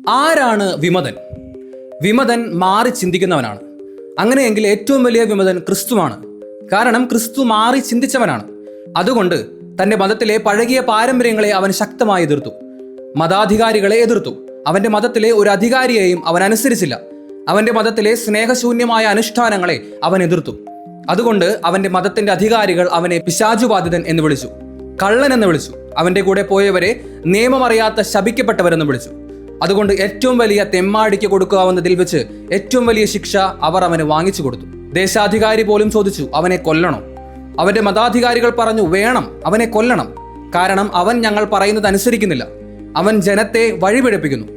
ആരാണ് വിമതൻ? വിമതൻ മാറി ചിന്തിക്കുന്നവനാണ്. അങ്ങനെയെങ്കിൽ ഏറ്റവും വലിയ വിമതൻ ക്രിസ്തുവാണ്. കാരണം ക്രിസ്തു മാറി ചിന്തിച്ചവനാണ്. അതുകൊണ്ട് തന്റെ മതത്തിലെ പഴകിയ പാരമ്പര്യങ്ങളെ അവൻ ശക്തമായി എതിർത്തു. മതാധികാരികളെ എതിർത്തു. അവന്റെ മതത്തിലെ ഒരു അധികാരിയെയും അവൻ അനുസരിച്ചില്ല. അവന്റെ മതത്തിലെ സ്നേഹശൂന്യമായ അനുഷ്ഠാനങ്ങളെ അവൻ എതിർത്തു. അതുകൊണ്ട് അവന്റെ മതത്തിന്റെ അധികാരികൾ അവനെ പിശാചുബാധിതൻ എന്ന് വിളിച്ചു, കള്ളൻ എന്ന് വിളിച്ചു. അവന്റെ കൂടെ പോയവരെ നിയമമറിയാത്ത ശപിക്കപ്പെട്ടവരെന്ന് വിളിച്ചു. അതുകൊണ്ട് ഏറ്റവും വലിയ തെമ്മാടിക്ക് കൊടുക്കാവുന്നതിൽ വെച്ച് ഏറ്റവും വലിയ ശിക്ഷ അവർ അവന് വാങ്ങിച്ചു കൊടുത്തു. ദേശാധികാരി പോലും ചോദിച്ചു, അവനെ കൊല്ലണോ? അവന്റെ മതാധികാരികൾ പറഞ്ഞു, വേണം, അവനെ കൊല്ലണം. കാരണം അവൻ ഞങ്ങൾ പറയുന്നത് അനുസരിക്കുന്നില്ല. അവൻ ജനത്തെ വഴിപിഴപ്പിക്കുന്നു.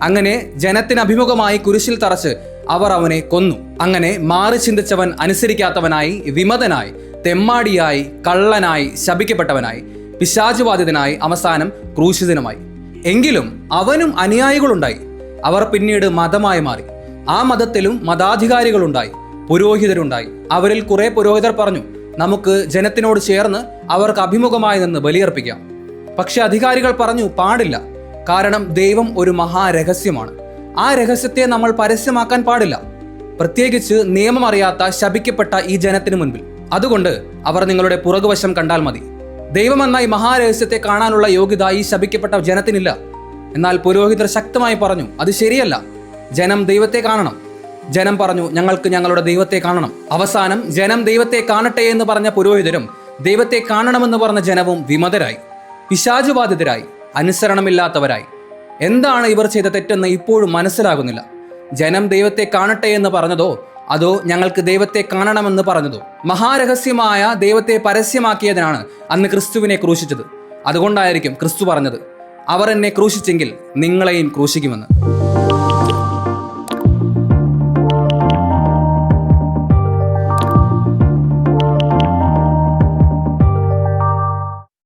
അങ്ങനെ ജനത്തിന് അഭിമുഖമായി കുരിശിൽ തറച്ച് അവർ അവനെ കൊന്നു. അങ്ങനെ മാറി ചിന്തിച്ചവൻ അനുസരിക്കാത്തവനായി, വിമതനായി, തെമ്മാടിയായി, കള്ളനായി, ശപിക്കപ്പെട്ടവനായി, പിശാചുബാധിതനായി, അവസാനം ക്രൂശിതനുമായി. എങ്കിലും അവനും അനുയായികളുണ്ടായി. അവർ പിന്നീട് മതമായി മാറി. ആ മതത്തിലും മതാധികാരികളുണ്ടായി, പുരോഹിതരുണ്ടായി. അവരിൽ കുറെ പുരോഹിതർ പറഞ്ഞു, നമുക്ക് ജനത്തിനോട് ചേർന്ന് അവർക്ക് അഭിമുഖമായി നിന്ന് ബലിയർപ്പിക്കാം. പക്ഷെ അധികാരികൾ പറഞ്ഞു, പാടില്ല. കാരണം ദൈവം ഒരു മഹാരഹസ്യമാണ്. ആ രഹസ്യത്തെ നമ്മൾ പരസ്യമാക്കാൻ പാടില്ല, പ്രത്യേകിച്ച് നിയമം അറിയാത്ത ശപിക്കപ്പെട്ട ഈ ജനത്തിനു മുൻപിൽ. അതുകൊണ്ട് അവർ നിങ്ങളുടെ പുറകുവശം കണ്ടാൽ മതി. ദൈവം എന്ന ഈ മഹാരഹസ്യത്തെ കാണാനുള്ള യോഗ്യത ഈ ശപിക്കപ്പെട്ട ജനത്തിനില്ല. എന്നാൽ പുരോഹിതർ ശക്തമായി പറഞ്ഞു, അത് ശരിയല്ല, ജനം ദൈവത്തെ കാണണം. ജനം പറഞ്ഞു, ഞങ്ങൾക്ക് ഞങ്ങളുടെ ദൈവത്തെ കാണണം. അവസാനം ജനം ദൈവത്തെ കാണട്ടെ എന്ന് പറഞ്ഞ പുരോഹിതരും ദൈവത്തെ കാണണമെന്ന് പറഞ്ഞ ജനവും വിമതരായി, പിശാചുബാധിതരായി, അനുസരണമില്ലാത്തവരായി. എന്താണ് ഇവർ ചെയ്ത തെറ്റെന്ന് ഇപ്പോഴും മനസ്സിലാകുന്നില്ല. ജനം ദൈവത്തെ കാണട്ടെ എന്ന് പറഞ്ഞതോ അതോ ഞങ്ങൾക്ക് ദൈവത്തെ കാണണമെന്ന് പറഞ്ഞതോ? മഹാരഹസ്യമായ ദൈവത്തെ പരസ്യമാക്കിയതിനാണ് അന്ന് ക്രിസ്തുവിനെ ക്രൂശിച്ചത്. അതുകൊണ്ടായിരിക്കും ക്രിസ്തു പറഞ്ഞത്, അവർ എന്നെ ക്രൂശിച്ചെങ്കിൽ നിങ്ങളെയും ക്രൂശിക്കുമെന്ന്.